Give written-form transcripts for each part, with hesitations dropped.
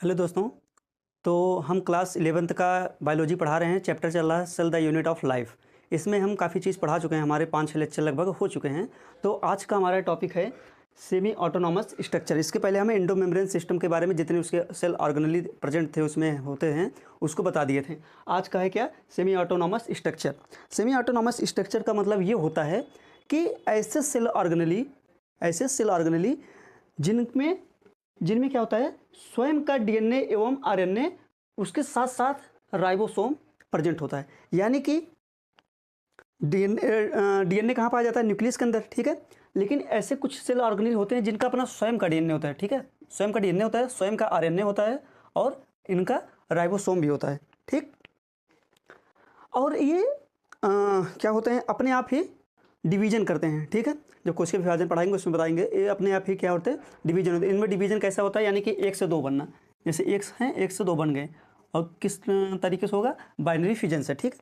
Hello दोस्तों। तो हम क्लास 11th का बायोलॉजी पढ़ा रहे हैं। चैप्टर चल रहा है cell the unit of life. इसमें हम काफ़ी चीज़ पढ़ा चुके हैं, हमारे 5-6 लेक्चर लगभग हो चुके हैं। तो आज का हमारा टॉपिक है सेमी ऑटोनॉमस स्ट्रक्चर। इसके पहले हमें एंडोमेम्ब्रेन सिस्टम के बारे में जितने उसके सेल ऑर्गेनेली प्रेजेंट थे उसमें होते हैं उसको बता दिए थे। आज का है क्या, semi autonomous structure. Semi autonomous structure का मतलब ये होता है कि ऐसे सेल ऑर्गेनेली जिनमें क्या होता है, स्वयं का डीएनए एवं आरएनए, उसके साथ साथ राइबोसोम प्रेजेंट होता है। यानी कि डीएनए कहाँ पाया जाता है, न्यूक्लियस के अंदर, ठीक है। लेकिन ऐसे कुछ सेल ऑर्गेनेल होते हैं जिनका अपना स्वयं का डीएनए होता है, ठीक है। स्वयं का डीएनए होता है, स्वयं का आरएनए होता है और इनका राइबोसोम भी होता है, ठीक। और ये क्या होते हैं, अपने आप ही डिवीजन करते हैं, ठीक है। जब कोशिका विभाजन पढ़ाएंगे उसमें बताएंगे ये अपने आप ही क्या होते हैं, डिवीजन होते हैं। इनमें डिवीजन कैसा होता है, यानी कि 1 से 2 बनना। जैसे 1 हैं, 1 से 2 बन गए। और किस तरीके से होगा, बाइनरी फिजन से, ठीक।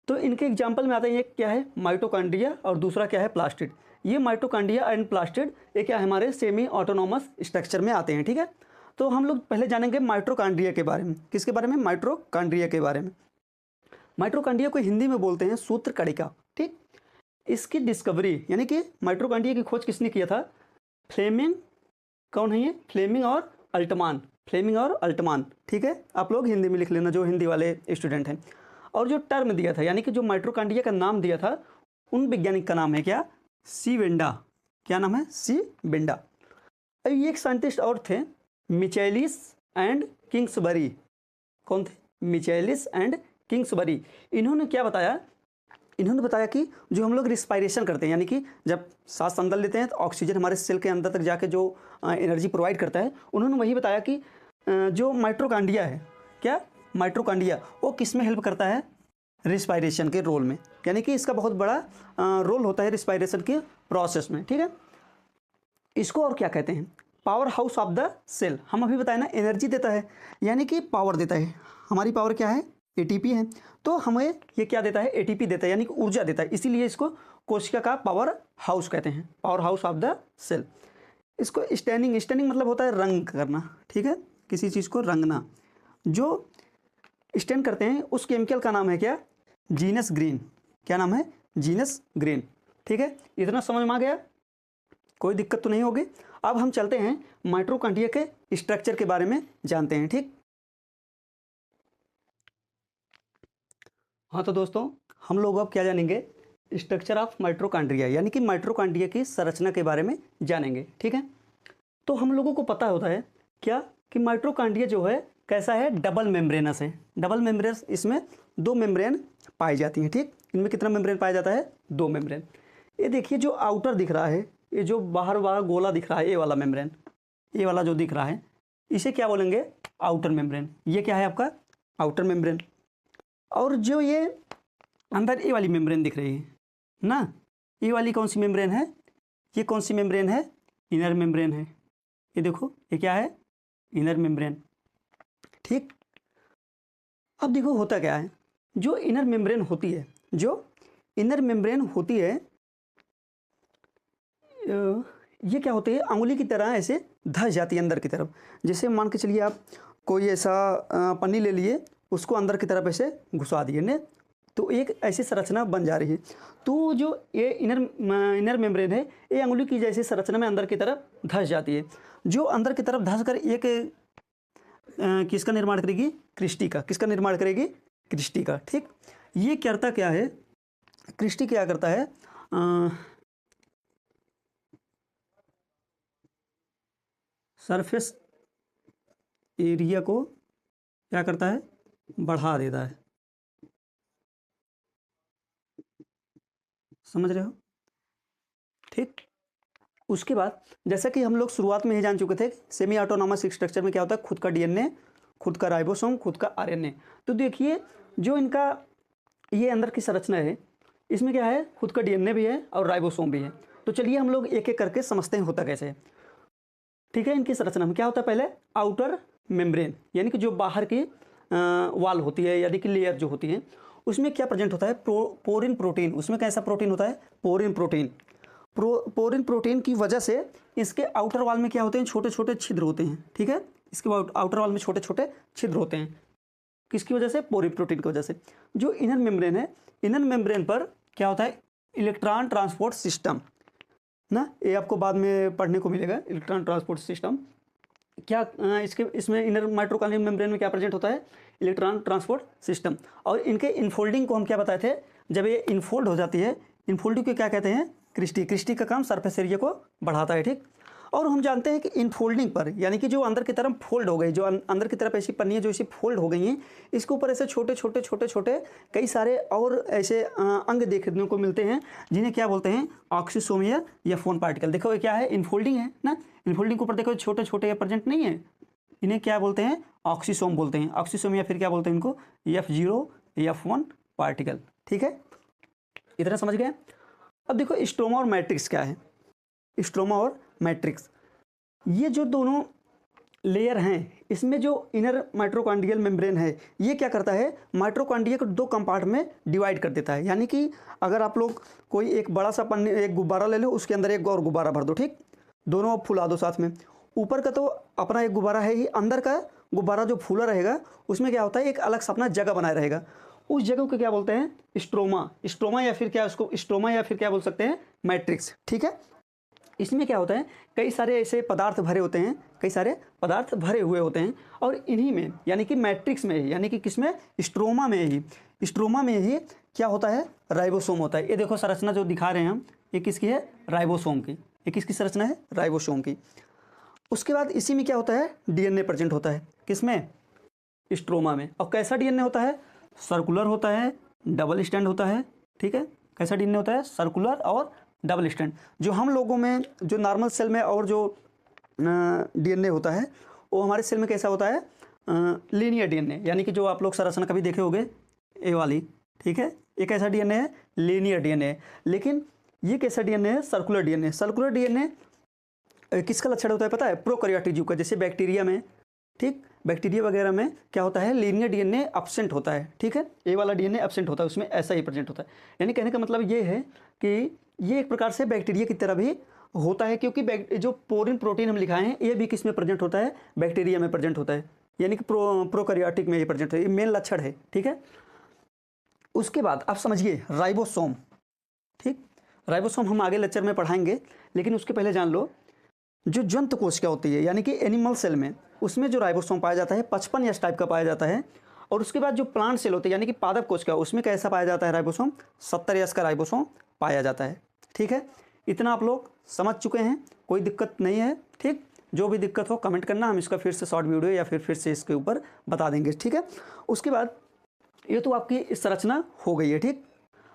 तो इनके एग्जाम्पल में आते हैं, एक क्या है माइटोकॉन्ड्रिया और दूसरा क्या है प्लास्टिड। ये माइटोकॉन्ड्रिया एंड प्लास्टिड ये क्या है, हमारे सेमी ऑटोनॉमस स्ट्रक्चर में आते हैं, ठीक है। तो हम लोग पहले जानेंगे माइटोकॉन्ड्रिया के बारे में। किसके बारे में, माइटोकॉन्ड्रिया के बारे में। माइटोकॉन्ड्रिया को हिंदी में बोलते हैं सूत्र कणिका, ठीक। इसकी डिस्कवरी यानी कि माइटोकॉन्ड्रिया की खोज किसने किया था, फ्लेमिंग। कौन है ये, फ्लेमिंग और अल्टमान, ठीक है। आप लोग हिंदी में लिख लेना जो हिंदी वाले स्टूडेंट हैं। और जो टर्म दिया था, यानी कि जो माइटोकॉन्ड्रिया का नाम दिया था, उन वैज्ञानिक का नाम है क्या, सी वेंडा। क्या नाम है, सी वेंडा। अब ये एक साइंटिस्ट और थे, मिचेलिस एंड किंग्सबरी। कौन थे, मिचेलिस एंड किंग्सबरी। इन्होंने क्या बताया, इन्होंने बताया कि जो हम लोग रिस्पायरेशन करते हैं, यानी कि जब सांस अंदर लेते हैं तो ऑक्सीजन हमारे सेल के अंदर तक जाके जो एनर्जी प्रोवाइड करता है, उन्होंने वही बताया कि जो माइटोकॉन्ड्रिया है, क्या माइटोकॉन्ड्रिया, वो किस में हेल्प करता है, रिस्पायरेशन के रोल में। यानी कि इसका बहुत बड़ा रोल होता है रिस्पायरेशन के प्रोसेस में, ठीक है। इसको और क्या कहते हैं, powerhouse of the cell. हम अभी बताए ना, एनर्जी देता है, यानी कि पावर देता है। हमारी पावर क्या है, एटीपी है। तो हमें ये क्या देता है, एटीपी देता है, यानी कि ऊर्जा देता है। इसीलिए इसको कोशिका का पावर हाउस कहते हैं, powerhouse of the cell. इसको स्टैनिंग मतलब होता है रंग करना, ठीक है, किसी चीज़ को रंगना। जो स्टैन करते हैं उस केमिकल का नाम है क्या, जीनस ग्रीन। क्या नाम है, जीनस ग्रीन, ठीक है। इतना समझ में आ गया, कोई दिक्कत तो नहीं होगी। अब हम चलते हैं माइटोकॉन्ड्रिया के स्ट्रक्चर के बारे में जानते हैं, ठीक। हाँ तो दोस्तों, हम लोग अब क्या जानेंगे, स्ट्रक्चर ऑफ माइटोकॉन्ड्रिया, यानी कि माइटोकॉन्ड्रिया की संरचना के बारे में जानेंगे, ठीक है। तो हम लोगों को पता होता है क्या कि माइटोकॉन्ड्रिया जो है कैसा है, डबल मेम्ब्रेनस है। डबल मेम्ब्रेनस, इसमें 2 मेम्ब्रेन पाई जाती हैं, ठीक। इनमें कितना मेम्ब्रेन पाया जाता है, 2 मेम्ब्रेन। ये देखिए जो आउटर दिख रहा है, ये जो बाहर बाहर गोला दिख रहा है, ये वाला मेम्ब्रेन, ये वाला जो दिख रहा है, इसे क्या बोलेंगे, आउटर मेम्ब्रेन। ये क्या है आपका, आउटर मेम्ब्रेन। और जो ये अंदर ये वाली मेम्ब्रेन दिख रही है ना, ये वाली कौन सी मेम्ब्रेन है, ये कौन सी मेम्ब्रेन है, इनर मेम्ब्रेन है। ये देखो ये क्या है, इनर मेम्ब्रेन, ठीक। अब देखो होता क्या है, जो इनर मेम्ब्रेन होती है, ये क्या होती है, अंगुली की तरह ऐसे धस जाती है अंदर की तरफ। जैसे मान के चलिए आप कोई ऐसा पन्नी ले लिए, उसको अंदर की तरफ ऐसे घुसा दिए ने, तो एक ऐसी संरचना बन जा रही है। तो जो ये इनर मेम्ब्रेन है, ये अंगुली की जैसी संरचना में अंदर की तरफ धस जाती है। जो अंदर की तरफ धस कर एक किसका निर्माण करेगी, क्रिस्टी का। किसका निर्माण करेगी, क्रिस्टी का, ठीक। ये करता क्या है, क्रिस्टी क्या करता है, सरफेस एरिया को क्या करता है, बढ़ा देता है। समझ रहे हो, ठीक। उसके बाद जैसा कि हम लोग शुरुआत में ही जान चुके थे, सेमी ऑटोनॉमस स्ट्रक्चर में क्या होता है, खुद का डीएनए, खुद का राइबोसोम, खुद का आरएनए। तो देखिए जो इनका ये अंदर की संरचना है, इसमें क्या है, खुद का डीएनए भी है और राइबोसोम भी है। तो चलिए हम लोग एक एक करके समझते हैं होता कैसे है, ठीक है। इनकी संरचना में क्या होता है, पहले आउटर मेम्ब्रेन, यानी कि जो बाहर की वाल होती है, यानी कि लेयर जो होती है, उसमें क्या प्रेजेंट होता है, पोरिन प्रोटीन। उसमें कैसा प्रोटीन होता है, पोरिन प्रोटीन। पोरिन प्रोटीन की वजह से इसके आउटर वाल में क्या होते हैं, छोटे छोटे छिद्र होते हैं, ठीक है। इसके आउटर वॉल में छोटे छोटे छिद्र होते हैं। किसकी वजह से? पोरिक प्रोटीन की वजह से। जो इनर मेम्ब्रेन है, इनर मेम्ब्रेन पर क्या होता है? इलेक्ट्रॉन ट्रांसपोर्ट सिस्टम ना, ये आपको बाद में पढ़ने को मिलेगा। इलेक्ट्रॉन ट्रांसपोर्ट सिस्टम क्या इसमें इनर माइटोकॉन्ड्रियल मेम्ब्रेन में क्या प्रेजेंट होता है? Electron transport system. और इनके इनफोल्डिंग को हम क्या बताए थे? जब ये इनफोल्ड हो जाती है, इनफोल्डिंग को क्या कहते हैं? क्रिस्टी। क्रिस्टी का काम सरफेस एरिया को बढ़ाता है, ठीक। और हम जानते हैं कि इनफोल्डिंग पर, यानी कि जो अंदर की तरफ फोल्ड हो गई, जो अंदर की तरफ ऐसी पन्नियाँ जो ऐसी फोल्ड हो गई हैं, इसके ऊपर ऐसे छोटे छोटे छोटे छोटे कई सारे और ऐसे अंग देखने को मिलते हैं, जिन्हें क्या बोलते हैं? ऑक्सीसोम या फोन पार्टिकल। देखो ये क्या है? इनफोल्डिंग है ना। इनफोल्डिंग के ऊपर देखो छोटे छोटे ये प्रेजेंट नहीं है, इन्हें क्या बोलते हैं? ऑक्सीसोम बोलते हैं। ऑक्सीसोम या फिर क्या बोलते हैं इनको? F0 या फोन पार्टिकल, ठीक है। इतना समझ गए? अब देखो स्ट्रोमा और मैट्रिक्स क्या है। स्ट्रोमा और मैट्रिक्स, ये जो दोनों लेयर हैं, इसमें जो इनर माइटोकॉन्ड्रियल मेम्ब्रेन है, ये क्या करता है? माइटोकॉन्ड्रिया को दो कंपार्ट में डिवाइड कर देता है। यानी कि अगर आप लोग कोई एक बड़ा सा पन्नी, एक गुब्बारा ले लो, उसके अंदर एक और गुब्बारा भर दो, ठीक। दोनों फुला दो साथ में। ऊपर का तो अपना एक गुब्बारा है ही, अंदर का गुब्बारा जो फूला रहेगा उसमें क्या होता है? एक अलग सा अपना जगह बनाए रहेगा। उस जगह को क्या बोलते हैं? स्ट्रोमा। स्ट्रोमा या फिर क्या उसको स्ट्रोमा या फिर क्या बोल सकते हैं? मैट्रिक्स, ठीक है। इसमें क्या होता है? कई सारे ऐसे पदार्थ भरे होते हैं, कई सारे पदार्थ भरे हुए होते हैं, और इन्हीं में यानी कि मैट्रिक्स में, यानी कि किसमें? स्ट्रोमा में ही। स्ट्रोमा में ही क्या होता है? राइबोसोम होता है। ये देखो संरचना जो दिखा रहे हैं हम, ये किसकी है? राइबोसोम की। ये किसकी संरचना है? राइबोसोम की। उसके बाद इसी में क्या होता है? डीएनए प्रेजेंट होता है। किसमें? स्ट्रोमा में। और कैसा डीएनए होता है? सर्कुलर होता है, डबल स्टैंड होता है, ठीक है। कैसा डीएनए होता है? सर्कुलर और डबल स्टैंड। जो हम लोगों में जो नॉर्मल सेल में और जो डीएनए होता है, वो हमारे सेल में कैसा होता है? Linear DNA. यानी कि जो आप लोग संरचना कभी देखे होंगे, ए वाली, ठीक है। ये कैसा डीएनए है? Linear DNA. लेकिन ये कैसा डीएनए है? Circular DNA. सर्कुलर डीएनए किसका लक्षण होता है पता है? प्रोकैरियोटिक जीव का। जैसे बैक्टीरिया में, ठीक, बैक्टीरिया वगैरह में क्या होता है? लीनियर डीएनए एब्सेंट होता है, ठीक है। ए वाला डीएनए एब्सेंट होता है, उसमें ऐसा ही प्रेजेंट होता है। यानी कहने का मतलब ये है कि ये एक प्रकार से बैक्टीरिया की तरह भी होता है, क्योंकि जो पोरिन प्रोटीन हम लिखाए हैं, ये भी किस में प्रेजेंट होता है? बैक्टीरिया में प्रेजेंट होता है। यानी कि प्रोकैरियोटिक में ये प्रेजेंट है। ये मेन लक्षण है, ठीक है। उसके बाद आप समझिए राइबोसोम, ठीक। राइबोसोम हम आगे लेक्चर में पढ़ाएंगे, लेकिन उसके पहले जान लो जो जंतु कोशिका होती है, यानी कि एनिमल सेल में, उसमें जो राइबोसोम पाया जाता है 55 एस टाइप का पाया जाता है। और उसके बाद जो प्लांट सेल होते हैं, यानी कि पादप कोशिका, उसमें कैसा पाया जाता है? राइबोसोम 70 एस का राइबोसोम पाया जाता है, ठीक है। इतना आप लोग समझ चुके हैं, कोई दिक्कत नहीं है, ठीक। जो भी दिक्कत हो कमेंट करना, हम इसका फिर से शॉर्ट वीडियो या फिर से इसके ऊपर बता देंगे, ठीक है। उसके बाद ये तो आपकी इस संरचना हो गई है, ठीक।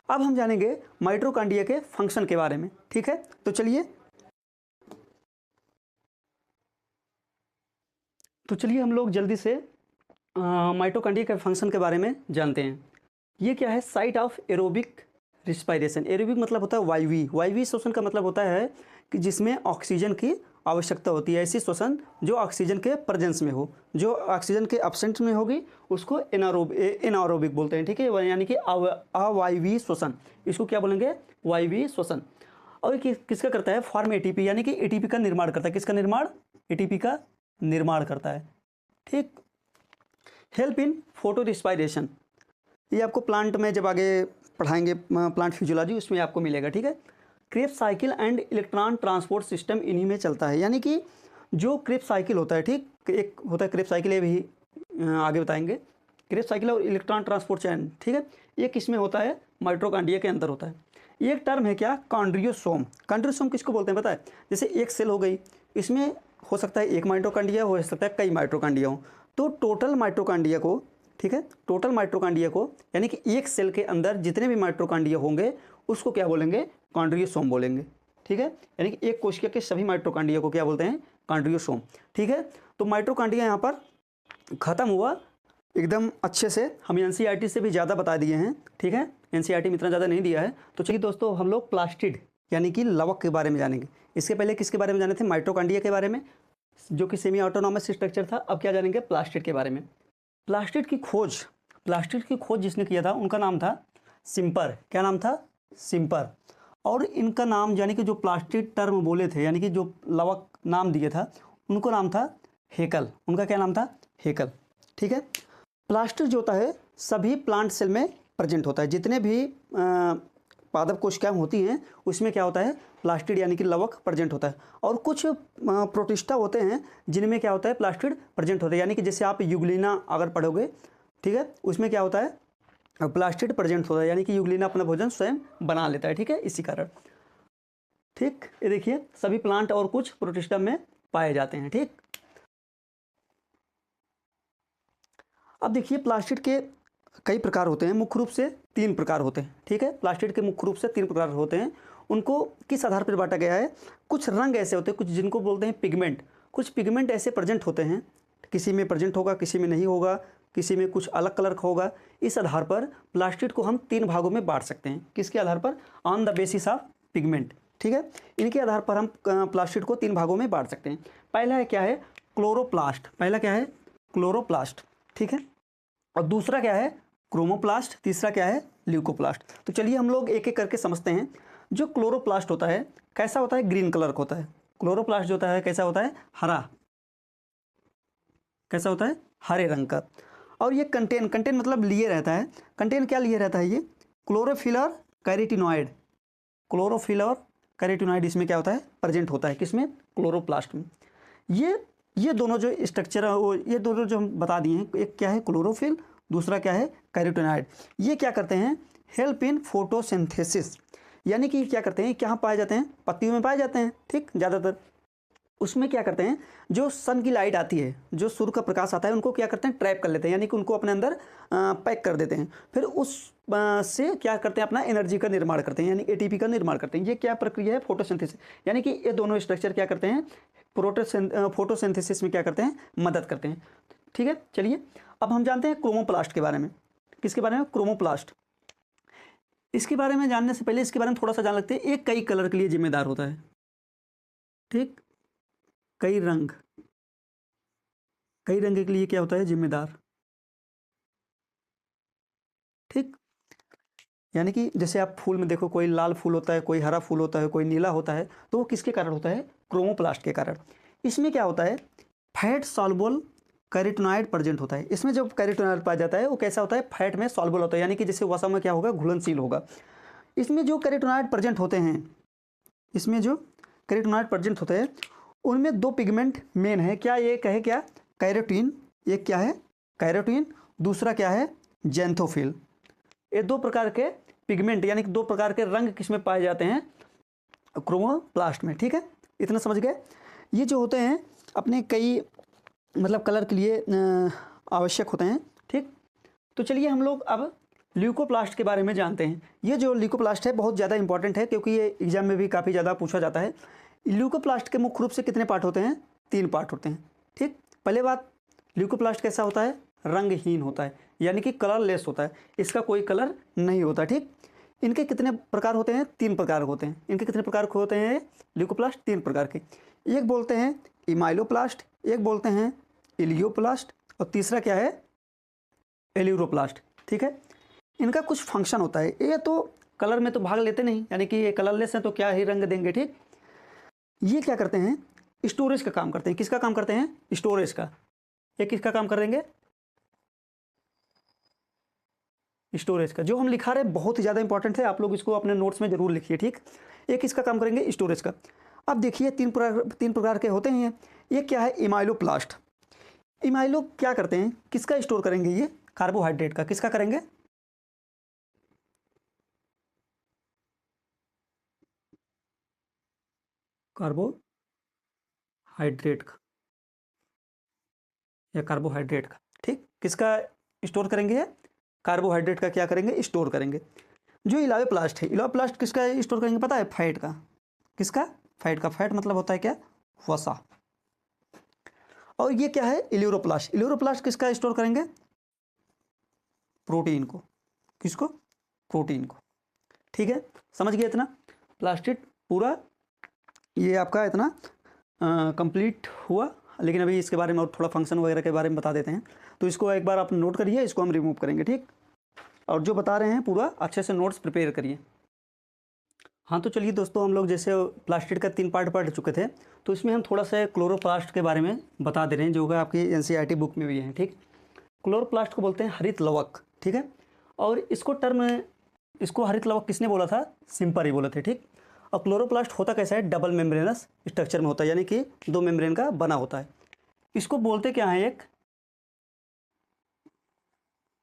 अब हम जानेंगे माइटोकॉन्ड्रिया के फंक्शन के बारे में, ठीक है। तो चलिए हम लोग जल्दी से माइटोकॉन्ड्रिया के फंक्शन के बारे में जानते हैं। ये क्या है? Site of aerobic respiration. Aerobic मतलब होता है वायवीय। वायवीय श्वसन का मतलब होता है कि जिसमें ऑक्सीजन की आवश्यकता होती है। ऐसी श्वसन जो ऑक्सीजन के प्रेजेंस में हो, जो ऑक्सीजन के एब्सेंट में होगी उसको एनारोबिक बोलते हैं, ठीक है। यानी कि अवायवीय श्वसन, इसको क्या बोलेंगे? वायवीय श्वसन। और किसका करता है? फॉर्म एटीपी, यानी कि एटीपी का निर्माण करता है। किसका निर्माण? एटीपी का निर्माण करता है, ठीक। हेल्प इन फोटो रिस्पायरेशन, ये आपको प्लांट में जब आगे पढ़ाएंगे प्लांट फिजियोलॉजी, उसमें आपको मिलेगा, ठीक है। Krebs cycle and electron transport system इन्हीं में चलता है। यानी कि जो क्रेब्स साइकिल होता है, ठीक, एक होता है क्रेब्स साइकिल, ये भी आगे बताएंगे। क्रेब्स साइकिल और इलेक्ट्रॉन ट्रांसपोर्ट चैन, ठीक है, ये किस में होता है? माइटोकॉन्ड्रिया के अंदर होता है। ये एक टर्म है क्या? कॉन्ड्रियोसोम। कॉन्ड्रियोसोम किसको बोलते हैं पता है? जैसे एक सेल हो गई, इसमें हो सकता है एक माइटोकॉन्ड्रिया, हो सकता है कई माइटोकॉन्ड्रिया हो, तो टोटल माइटोकॉन्ड्रिया को, ठीक है, टोटल माइटोकॉन्ड्रिया को, यानी कि एक सेल के अंदर जितने भी माइटोकॉन्ड्रिया होंगे उसको क्या बोलेंगे? कॉन्ड्रियोसोम बोलेंगे, ठीक है। यानी कि एक कोशिका के सभी माइटोकॉन्ड्रिया को क्या बोलते हैं? कॉन्ड्रियोसोम, ठीक है। तो माइटोकॉन्ड्रिया यहाँ पर खत्म हुआ एकदम अच्छे से। हम एनसीईआरटी से भी ज़्यादा बता दिए हैं, ठीक है, एनसीईआरटी में इतना ज़्यादा नहीं दिया है। तो चलिए दोस्तों, हम लोग प्लास्टिड यानी कि लवक के बारे में जानेंगे। इसके पहले किसके बारे में जाने थे? माइटोकॉन्ड्रिया के बारे में, जो कि सेमी ऑटोनॉमस स्ट्रक्चर था। अब क्या जानेंगे? प्लास्टिड के बारे में। प्लास्टिड की खोज जिसने किया था उनका नाम था सिम्पर। क्या नाम था? सिम्पर। और इनका नाम, यानी कि जो प्लास्टिड टर्म बोले थे, यानी कि जो लवक नाम दिया था, उनको नाम था हेकल, उनका क्या नाम था? हेकल। ठीक है। प्लास्टिड जो होता है सभी प्लांट सेल में प्रेजेंट होता है, जितने भी पादप कोशिकाएं होती हैं उसमें क्या होता है? प्लास्टिड यानी कि लवक प्रेजेंट होता है। और कुछ प्रोटिस्टा होते हैं जिनमें क्या होता है? प्लास्टिड प्रेजेंट होता है, यानी कि जैसे आप यूग्लिना अगर पढ़ोगे, ठीक है, उसमें क्या होता है? प्लास्टिड प्रेजेंट होता है, यानी कि यूग्लिना अपना भोजन स्वयं बना लेता है। ठीक है, इसी कारण। ठीक, ये देखिए सभी प्लांट और कुछ प्रोटिस्टा में पाए जाते हैं। ठीक, अब देखिए प्लास्टिड के कई प्रकार होते हैं, मुख्य रूप से 3 प्रकार होते हैं। ठीक है, प्लास्टिड के मुख्य रूप से 3 प्रकार होते हैं। उनको किस आधार पर बांटा गया है? कुछ रंग ऐसे होते हैं, कुछ जिनको बोलते हैं पिगमेंट, कुछ पिगमेंट ऐसे प्रेजेंट होते हैं, किसी में प्रेजेंट होगा, किसी में नहीं होगा, किसी में कुछ अलग कलर का होगा। इस आधार पर प्लास्टिड को हम 3 भागों में बांट सकते हैं। किसके आधार पर? On the basis of pigment. ठीक है, इनके आधार पर हम प्लास्टिड को 3 भागों में बांट सकते हैं। पहला है क्या है? क्लोरोप्लास्ट। पहला क्या है? क्लोरोप्लास्ट। ठीक है, और दूसरा क्या है? क्रोमोप्लास्ट। तीसरा क्या है? ल्यूकोप्लास्ट। तो चलिए हम लोग एक एक करके समझते हैं। जो क्लोरोप्लास्ट होता है कैसा होता है? ग्रीन कलर का होता है। क्लोरोप्लास्ट जो होता है कैसा होता है? हरा। कैसा होता है? हरे रंग का। और ये कंटेन मतलब लिए रहता है। कंटेन क्या लिए रहता है? ये क्लोरोफिल और कैरोटीनॉइड। क्लोरोफिल और कैरोटीनॉइड इसमें क्या होता है? प्रेजेंट होता है। किसमें? क्लोरोप्लास्ट में। ये दोनों जो स्ट्रक्चर है वो ये दोनों जो हम बता दिए हैं, एक क्या है? क्लोरोफिल, दूसरा क्या है? कैरोटीनॉइड। ये क्या करते हैं? हेल्प इन फोटोसिंथेसिस, यानी कि क्या करते हैं? कहाँ पाए जाते हैं? पत्तियों में पाए जाते हैं। ठीक, ज़्यादातर उसमें क्या करते हैं? जो सन की लाइट आती है, जो सूर्य का प्रकाश आता है, उनको क्या करते हैं? ट्रैप कर लेते हैं, यानी कि उनको अपने अंदर पैक कर देते हैं। फिर उस से क्या करते हैं? अपना एनर्जी का निर्माण करते हैं, यानी एटीपी का निर्माण करते हैं। ये क्या प्रक्रिया है? फोटोसिंथेसिस। यानी कि ये दोनों स्ट्रक्चर क्या करते हैं? फोटोसिंथेसिस में क्या करते हैं? मदद करते हैं। ठीक है, चलिए अब हम जानते हैं क्रोमोप्लास्ट के बारे में। किसके बारे में? क्रोमोप्लास्ट। इसके बारे में जानने से पहले इसके बारे में थोड़ा सा जान लगते हैं। एक कई कलर के लिए जिम्मेदार होता है। ठीक, कई रंग के लिए क्या होता है? जिम्मेदार। ठीक, यानी कि जैसे आप फूल में देखो, कोई लाल फूल होता है, कोई हरा फूल होता है, कोई नीला होता है, तो वो किसके कारण होता है? क्रोमोप्लास्ट के कारण। इसमें क्या होता है? फैट सॉल्युबल कैरोटीनॉइड प्रेजेंट होता है। इसमें जब कैरोटीनॉइड पाया जाता है वो कैसा होता है? फैट में सॉल्युबल होता है, यानी कि जैसे वसा में क्या होगा? घुलनशील होगा। इसमें जो कैरोटीनॉइड प्रेजेंट होते हैं, इसमें जो कैरोटीनॉइड प्रेजेंट होते हैं उनमें 2 पिगमेंट मेन है। क्या ये कहे? क्या? कैरोटीन। एक क्या है? कैरोटीन। दूसरा क्या है? जेंथोफिल। ये 2 प्रकार के पिगमेंट यानी कि 2 प्रकार के रंग किसमें पाए जाते हैं? क्रोमोप्लास्ट में। ठीक है, इतना समझ गए। ये जो होते हैं अपने कई मतलब कलर के लिए आवश्यक होते हैं। ठीक, तो चलिए हम लोग अब ल्यूकोप्लास्ट के बारे में जानते हैं। ये जो ल्यूकोप्लास्ट है बहुत ज़्यादा इंपॉर्टेंट है, क्योंकि ये एग्जाम में भी काफ़ी ज़्यादा पूछा जाता है। ल्यूकोप्लास्ट के मुख्य रूप से कितने पार्ट होते हैं? 3 पार्ट होते हैं। ठीक, पहले बात, ल्यूकोप्लास्ट कैसा होता है? रंगहीन होता है, यानी कि कलरलेस होता है, इसका कोई कलर नहीं होता। ठीक, इनके कितने प्रकार होते हैं? 3 प्रकार होते हैं। इनके कितने प्रकार होते हैं ल्यूकोप्लास्ट? 3 प्रकार के। एक बोलते हैं इमाइलोप्लास्ट, एक बोलते हैं इलियोप्लास्ट, और तीसरा क्या है? एल्यूरोप्लास्ट। ठीक है, इनका कुछ फंक्शन होता है। ये तो कलर में तो भाग लेते नहीं, यानी कि ये कलरलेस हैं तो क्या ही रंग देंगे। ठीक, ये क्या करते हैं? स्टोरेज का काम करते हैं। किसका काम करते हैं? स्टोरेज का। ये किसका काम करेंगे? स्टोरेज का। जो हम लिखा रहे हैं बहुत ही ज़्यादा इंपॉर्टेंट है, आप लोग इसको अपने नोट्स में जरूर लिखिए। ठीक, एक इसका काम करेंगे स्टोरेज का। अब देखिए 3 प्रकार के होते हैं। ये क्या है? इमाइलोप्लास्ट। इमाइलो क्या करते हैं? किसका स्टोर करेंगे? ये कार्बोहाइड्रेट का। किसका करेंगे? कार्बोहाइड्रेट का या कार्बोहाइड्रेट का। ठीक, किसका स्टोर करेंगे? कार्बोहाइड्रेट का क्या करेंगे? स्टोर करेंगे। जो इलायोप्लास्ट है, इलायोप्लास्ट किसका स्टोर करेंगे? पता है? फैट का। किसका? फैट का। फैट मतलब होता है क्या? वसा। और ये क्या है? इल्यूरोप्लास्ट। इल्यूरोप्लास्ट किसका स्टोर करेंगे? प्रोटीन को। किसको? प्रोटीन को। ठीक है, समझ गए इतना? प्लास्टिड पूरा ये आपका इतना कंप्लीट हुआ। लेकिन अभी इसके बारे में और थोड़ा फंक्शन वगैरह के बारे में बता देते हैं। तो इसको एक बार आप नोट करिए, इसको हम रिमूव करेंगे। ठीक, और जो बता रहे हैं पूरा अच्छे से नोट्स प्रिपेयर करिए। हाँ तो चलिए दोस्तों, हम लोग जैसे प्लास्टिड का 3 पार्ट पढ़ चुके थे, तो इसमें हम थोड़ा सा क्लोरोप्लास्ट के बारे में बता दे रहे हैं, जो कि आपकी एनसीईआरटी बुक में भी है। ठीक, क्लोरोप्लास्ट को बोलते हैं हरित लवक। ठीक है, और इसको हरित लवक किसने बोला था? सिम्पर ही बोले थे। ठीक, और क्लोरोप्लास्ट होता कैसा है? डबल मेम्ब्रेनस स्ट्रक्चर में होता है, यानी कि 2 मेम्ब्रेन का बना होता है। इसको बोलते क्या है? एक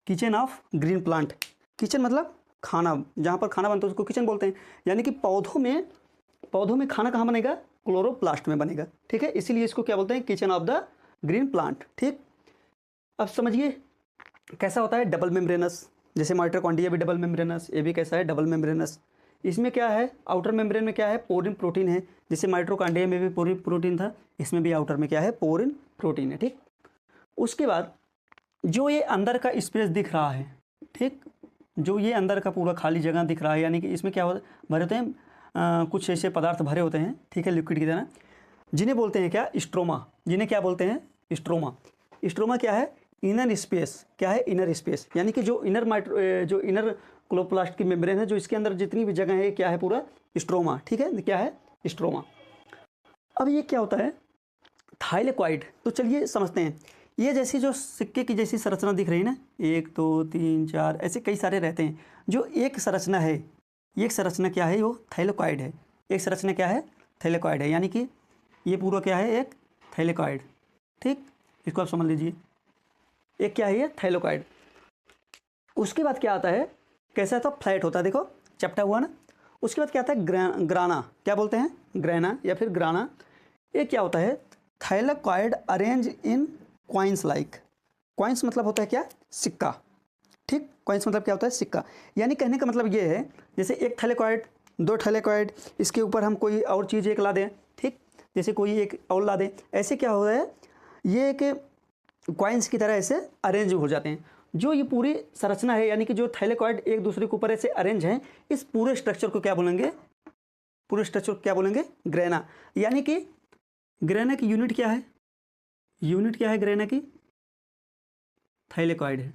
kitchen of green plant. Kitchen मतलब खाना, जहाँ पर खाना बनता है उसको किचन बोलते हैं। यानी कि पौधों में खाना कहाँ बनेगा? क्लोरोप्लास्ट में बनेगा। ठीक है, इसीलिए इसको क्या बोलते हैं? Kitchen of the green plant. ठीक, अब समझिए कैसा होता है? Double membranous. जैसे माइटोकॉन्ड्रिया भी डबल मेम्ब्रेनस, ये भी कैसा है? Double membranous. इसमें क्या है? आउटर मेम्ब्रेन में क्या है? पोरिन प्रोटीन है। जैसे माइटोकॉन्ड्रिया में भी पोरिन प्रोटीन था, इसमें भी आउटर में क्या है? पोरिन प्रोटीन है। ठीक, उसके बाद जो ये अंदर का स्पेस दिख रहा है, ठीक, जो ये अंदर का पूरा खाली जगह दिख रहा है, यानी कि इसमें क्या भरे होते हैं? कुछ ऐसे पदार्थ भरे होते हैं, ठीक है, लिक्विड की तरह, जिन्हें बोलते हैं क्या? स्ट्रोमा। जिन्हें क्या बोलते हैं? स्ट्रोमा। स्ट्रोमा क्या है? Inner space. क्या है? Inner space. यानी कि जो इनर क्लोरोप्लास्ट की मेम्ब्रेन है, जो इसके अंदर जितनी भी जगह है, क्या है? पूरा स्ट्रोमा। ठीक है, क्या है? स्ट्रोमा। अब ये क्या होता है? थाइलेकॉइड। तो चलिए समझते हैं। ये जैसी जो सिक्के की जैसी संरचना दिख रही है ना, 1 2 3 4 ऐसे कई सारे रहते हैं। जो एक संरचना है, ये एक संरचना क्या है? वो थाइलेकॉइड है। एक संरचना क्या है? थाइलेकॉइड है। यानी कि ये पूरा क्या है? एक थाइलेकॉइड। ठीक, इसको आप समझ लीजिए, एक क्या है? ये थाइलेकॉइड। उसके बाद क्या आता है? कैसा था? फ्लैट होता है। देखो चपटा हुआ ना। उसके बाद क्या आता है? ग्राना। क्या बोलते हैं? ग्रेना या फिर ग्राना। ये क्या होता है? Thylakoid arrange in coins like. Coins मतलब होता है क्या? सिक्का। ठीक, कॉइन्स मतलब क्या होता है? सिक्का। यानी कहने का मतलब ये है, जैसे एक थाइलेकॉइड, 2 थाइलेकॉइड, इसके ऊपर हम कोई और चीज़ एक ला दें, ठीक, जैसे कोई एक और ला दें, ऐसे क्या हो रहा है? ये एक कॉइन्स की तरह ऐसे अरेंज हो जाते हैं। जो ये पूरी संरचना है, यानी कि जो थाइलेकॉइड एक दूसरे के ऊपर ऐसे अरेंज हैं, इस पूरे स्ट्रक्चर को क्या बोलेंगे? पूरे स्ट्रक्चर को क्या बोलेंगे? ग्रेना। यानी कि ग्रेना की यूनिट क्या है? यूनिट क्या है ग्रेना की? थाइलेकॉइड है।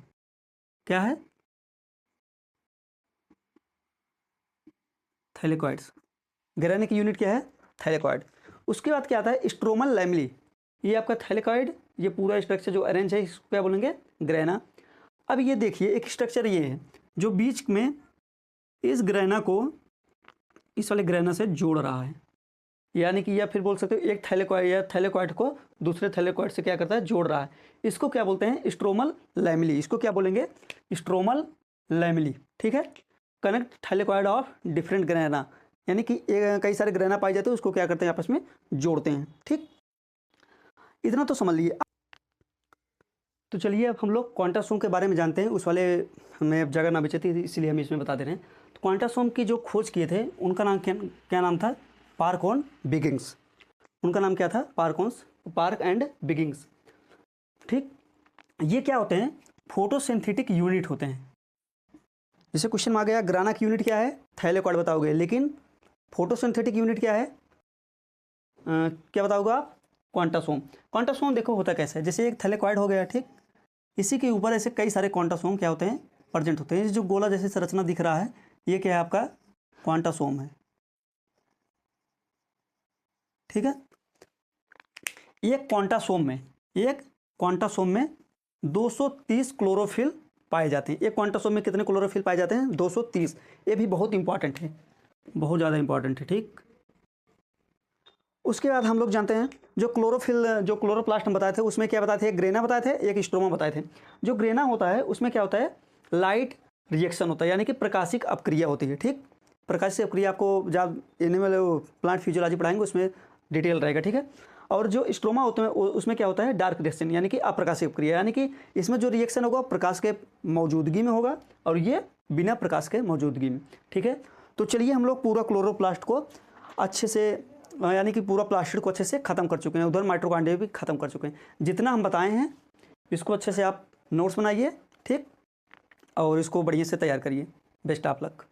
क्या है? थाइलेकॉइड्स। ग्रेना की यूनिट क्या है? थाइलेकॉइड। उसके बाद क्या आता है? Stromal lamellae. ये आपका थाइलेकॉइड, ये पूरा स्ट्रक्चर जो अरेंज है, इसको क्या बोलेंगे? ग्रेना। अब ये देखिए, एक स्ट्रक्चर ये है जो बीच में इस ग्रेना को इस वाले ग्रेना से जोड़ रहा है। यानी कि या फिर बोल सकते हो एक थाइलेकॉइड या थाइलेकॉइड को दूसरे थाइलेकॉइड से क्या करता है? जोड़ रहा है। इसको क्या बोलते हैं? Stromal lamellae. इसको क्या बोलेंगे? Stromal lamellae. ठीक है, connect thylakoid of different grana. यानी कि कई सारे ग्रेना पाए जाते हैं, उसको क्या करते हैं? आपस में जोड़ते हैं। ठीक, इतना तो समझ लिए। तो चलिए अब हम लोग क्वांटासोम के बारे में जानते हैं। उस वाले हमें अब जगह ना बची थी, इसीलिए हम इसमें बता दे रहे हैं। तो क्वांटासोम की जो खोज किए थे, उनका नाम क्या नाम था? Park and begins. उनका नाम क्या था? Park and begins. ठीक, ये क्या होते हैं? फोटोसिंथेटिक यूनिट होते हैं। जैसे क्वेश्चन में आ गया, ग्राना की यूनिट क्या है? थाइलेकॉइड बताओगे, लेकिन फोटोसिंथेटिक यूनिट क्या है? क्या बताओगे आप? क्वांटासोम। क्वांटासोम देखो होता कैसा है, जैसे एक थाइलेकॉइड हो गया, ठीक, इसी के ऊपर ऐसे कई सारे क्वांटासोम क्या होते हैं? प्रेजेंट होते हैं। जो गोला जैसे संरचना दिख रहा है, ये क्या है? आपका क्वांटासोम है। ठीक है, एक क्वांटासोम में 230 क्लोरोफिल पाए जाते हैं। एक क्वांटासोम में कितने क्लोरोफिल पाए जाते हैं? 230। ये भी बहुत इंपॉर्टेंट है, बहुत ज़्यादा इंपॉर्टेंट है। ठीक, उसके बाद हम लोग जानते हैं जो क्लोरोप्लास्ट हम बताए थे, उसमें क्या बताए थे? एक ग्रेना बताए थे, एक स्ट्रोमा बताए थे। जो ग्रेना होता है उसमें क्या होता है? लाइट रिएक्शन होता है, यानी कि प्रकाशिक अपक्रिया होती है। ठीक, प्रकाशिक अपक्रिया आपको जब एनिमल प्लांट फिजियोलॉजी पढ़ाएंगे उसमें डिटेल रहेगा। ठीक है, और जो स्ट्रोमा होते हैं उसमें क्या होता है? डार्क रिएक्शन, यानी कि अप्रकाशिक अपक्रिया, यानी कि इसमें जो रिएक्शन होगा प्रकाश के मौजूदगी में होगा, और ये बिना प्रकाश के मौजूदगी में। ठीक है, तो चलिए हम लोग पूरा क्लोरोप्लास्ट को अच्छे से, यानी कि पूरा प्लास्टिड को अच्छे से ख़त्म कर चुके हैं। उधर माइटोकॉन्ड्रिया भी ख़त्म कर चुके हैं। जितना हम बताए हैं इसको अच्छे से आप नोट्स बनाइए, ठीक, और इसको बढ़िया से तैयार करिए। Best of luck.